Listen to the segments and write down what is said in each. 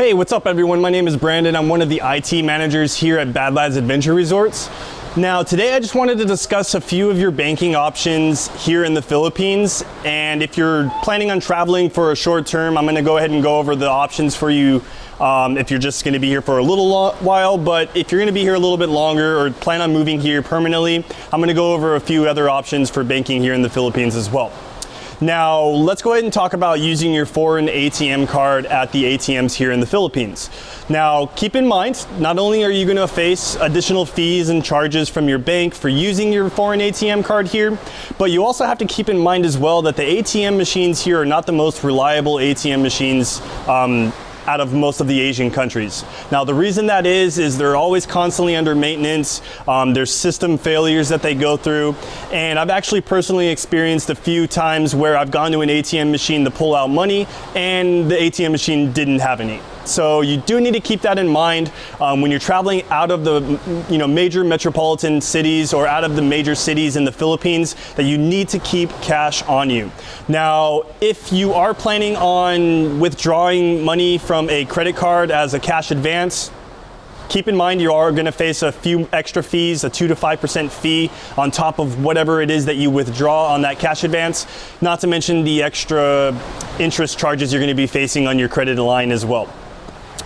Hey, what's up everyone? My name is Brandon. I'm one of the IT managers here at BADLADZ Adventure Resorts. Now today I just wanted to discuss a few of your banking options here in the Philippines, and if you're planning on traveling for a short term, I'm going to go ahead and go over the options for you if you're just going to be here for a little while. But if you're going to be here a little bit longer or plan on moving here permanently, I'm going to go over a few other options for banking here in the Philippines as well. Now, let's go ahead and talk about using your foreign ATM card at the ATMs here in the Philippines. Now, keep in mind, not only are you going to face additional fees and charges from your bank for using your foreign ATM card here, but you also have to keep in mind as well that the ATM machines here are not the most reliable ATM machines out of most of the Asian countries. Now the reason that is they're always constantly under maintenance. There's system failures that they go through, and I've actually personally experienced a few times where I've gone to an ATM machine to pull out money and the ATM machine didn't have any. So you do need to keep that in mind when you're traveling out of the major metropolitan cities or out of the major cities in the Philippines, that you need to keep cash on you. Now, if you are planning on withdrawing money from a credit card as a cash advance, keep in mind you are going to face a few extra fees, a 2 to 5% fee on top of whatever it is that you withdraw on that cash advance, not to mention the extra interest charges you're going to be facing on your credit line as well.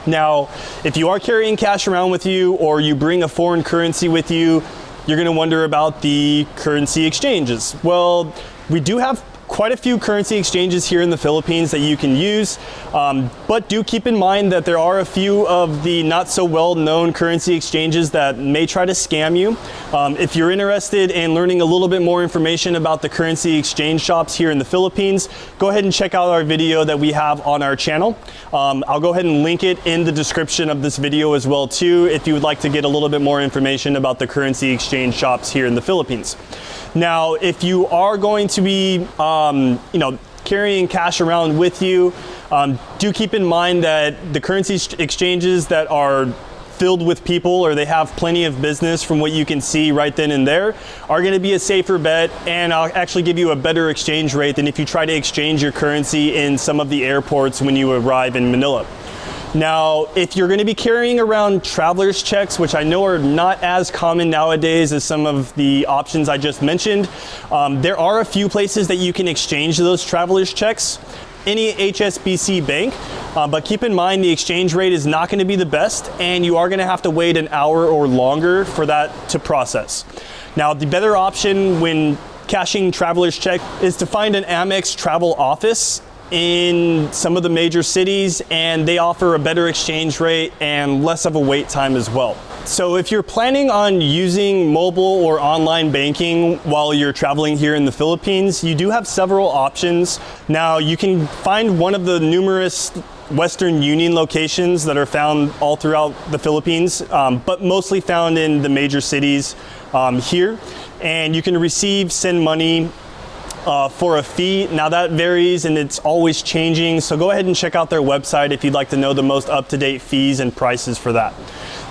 Now, if you are carrying cash around with you or you bring a foreign currency with you, you're going to wonder about the currency exchanges. Well, we do have quite a few currency exchanges here in the Philippines that you can use, but do keep in mind that there are a few of the not so well-known currency exchanges that may try to scam you. If you're interested in learning a little bit more information about the currency exchange shops here in the Philippines, go ahead and check out our video that we have on our channel. I'll go ahead and link it in the description of this video as well too, if you would like to get a little bit more information about the currency exchange shops here in the Philippines. Now, if you are going to be carrying cash around with you, do keep in mind that the currency exchanges that are filled with people, or they have plenty of business from what you can see right then and there, are going to be a safer bet, and I'll actually give you a better exchange rate than if you try to exchange your currency in some of the airports when you arrive in Manila. Now, if you're going to be carrying around traveler's checks, which I know are not as common nowadays as some of the options I just mentioned, there are a few places that you can exchange those traveler's checks. Any HSBC bank, but keep in mind the exchange rate is not going to be the best, and you are going to have to wait an hour or longer for that to process. Now, the better option when cashing traveler's check is to find an Amex travel office in some of the major cities, and they offer a better exchange rate and less of a wait time as well. So if you're planning on using mobile or online banking while you're traveling here in the Philippines, you do have several options. Now, you can find one of the numerous Western Union locations that are found all throughout the Philippines, but mostly found in the major cities here, and you can send money for a fee. Now that varies and it's always changing, so go ahead and check out their website if you'd like to know the most up-to-date fees and prices for that.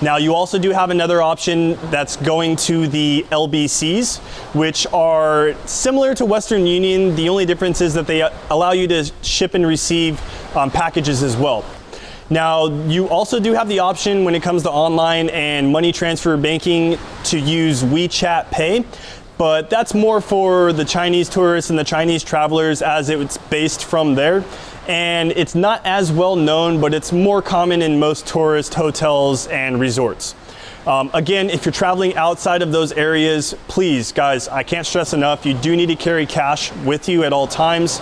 Now, you also do have another option that's going to the LBCs, which are similar to Western Union. The only difference is that they allow you to ship and receive packages as well. Now, you also do have the option when it comes to online and money transfer banking to use WeChat Pay, but that's more for the Chinese tourists and the Chinese travelers, as it's based from there. And it's not as well known, but it's more common in most tourist hotels and resorts. Again, if you're traveling outside of those areas, please, guys, I can't stress enough, you do need to carry cash with you at all times,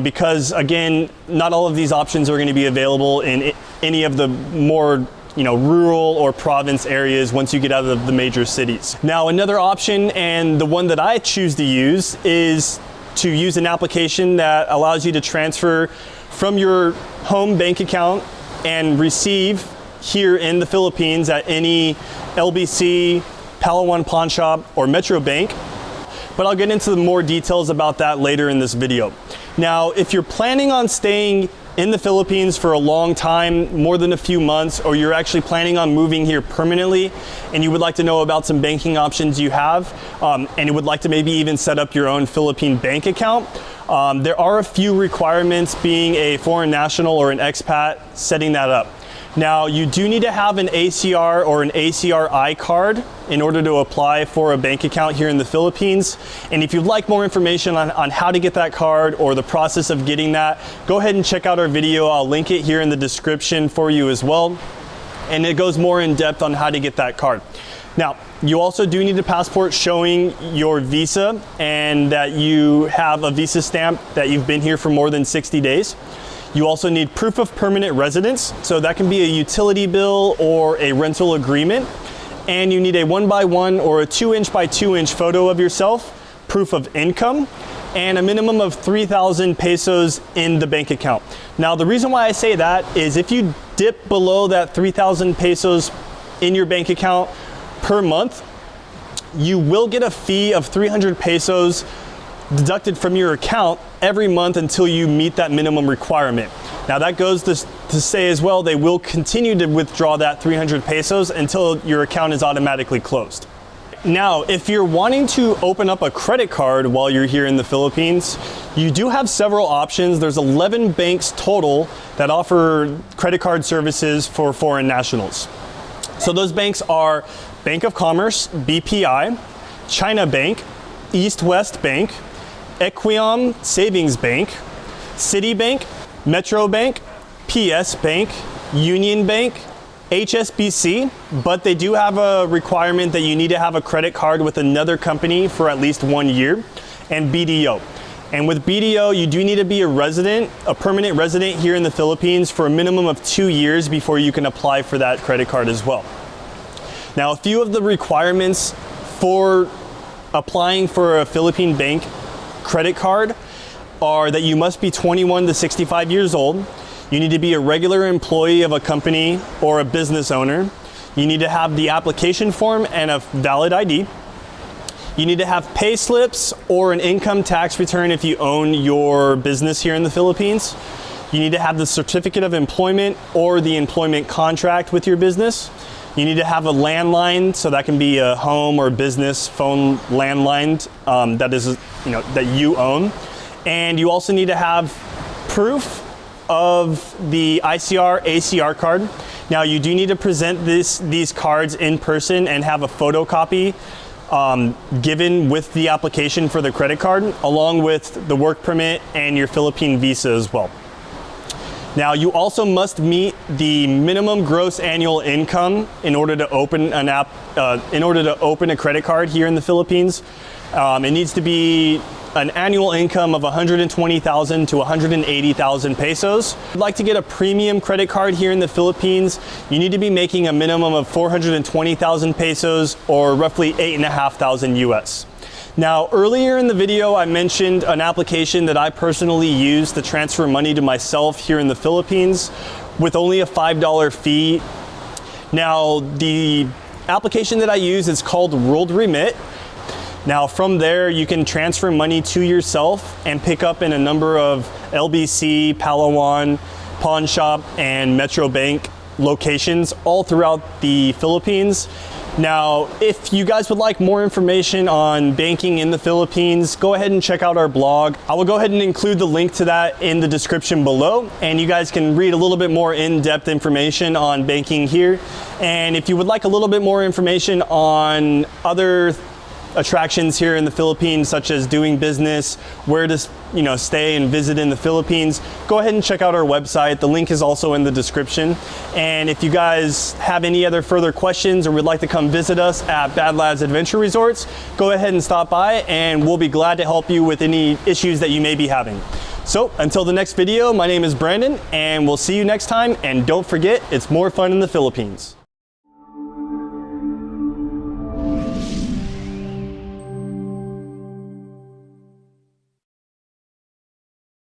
because again, not all of these options are going to be available in any of the more rural or province areas once you get out of the major cities. Now, another option, and the one that I choose to use, is to use an application that allows you to transfer from your home bank account and receive here in the Philippines at any LBC, Palawan Pawn Shop, or Metro Bank. But I'll get into the more details about that later in this video. Now, if you're planning on staying in the Philippines for a long time, more than a few months, or you're actually planning on moving here permanently and you would like to know about some banking options you have, and you would like to maybe even set up your own Philippine bank account, there are a few requirements being a foreign national or an expat setting that up. Now, you do need to have an ACR or an ACRI card in order to apply for a bank account here in the Philippines. And if you'd like more information on how to get that card or the process of getting that, go ahead and check out our video. I'll link it here in the description for you as well. And it goes more in depth on how to get that card. Now, you also do need a passport showing your visa and that you have a visa stamp that you've been here for more than 60 days. You also need proof of permanent residence, so that can be a utility bill or a rental agreement. And you need a 1x1 or a 2" by 2" photo of yourself, proof of income, and a minimum of 3,000 pesos in the bank account. Now, the reason why I say that is if you dip below that 3,000 pesos in your bank account per month, you will get a fee of 300 pesos deducted from your account every month until you meet that minimum requirement. Now, that goes to say as well, they will continue to withdraw that 300 pesos until your account is automatically closed. Now, if you're wanting to open up a credit card while you're here in the Philippines, you do have several options. There's 11 banks total that offer credit card services for foreign nationals. So those banks are Bank of Commerce, BPI, China Bank, East West Bank, Equiom Savings Bank, Citibank, Metro Bank, PS Bank, Union Bank, HSBC, but they do have a requirement that you need to have a credit card with another company for at least 1 year, and BDO. And with BDO, you do need to be a resident, a permanent resident here in the Philippines for a minimum of 2 years before you can apply for that credit card as well. Now, a few of the requirements for applying for a Philippine bank credit card are that you must be 21 to 65 years old. You need to be a regular employee of a company or a business owner. You need to have the application form and a valid ID. You need to have pay slips or an income tax return if you own your business here in the Philippines. You need to have the certificate of employment or the employment contract with your business. You need to have a landline, so that can be a home or business phone landline that you own. And you also need to have proof of the ICR, ACR card. Now, you do need to present these cards in person and have a photocopy given with the application for the credit card, along with the work permit and your Philippine visa as well. Now, you also must meet the minimum gross annual income in order to open a credit card here in the Philippines. It needs to be an annual income of 120,000 to 180,000 pesos. If you'd like to get a premium credit card here in the Philippines, you need to be making a minimum of 420,000 pesos or roughly 8,500 US. Now, earlier in the video, I mentioned an application that I personally use to transfer money to myself here in the Philippines with only a $5 fee. Now, the application that I use is called World Remit. Now, from there, you can transfer money to yourself and pick up in a number of LBC, Palawan, Pawn Shop, and Metro Bank locations all throughout the Philippines. Now, if you guys would like more information on banking in the Philippines, go ahead and check out our blog. I will go ahead and include the link to that in the description below, and you guys can read a little bit more in-depth information on banking here. And if you would like a little bit more information on other attractions here in the Philippines, such as doing business, where to stay and visit in the Philippines, go ahead and check out our website. The link is also in the description. And if you guys have any other further questions or would like to come visit us at BADLADZ Adventure Resorts, go ahead and stop by and we'll be glad to help you with any issues that you may be having. So until the next video, my name is Brandon and we'll see you next time, and don't forget, it's more fun in the Philippines.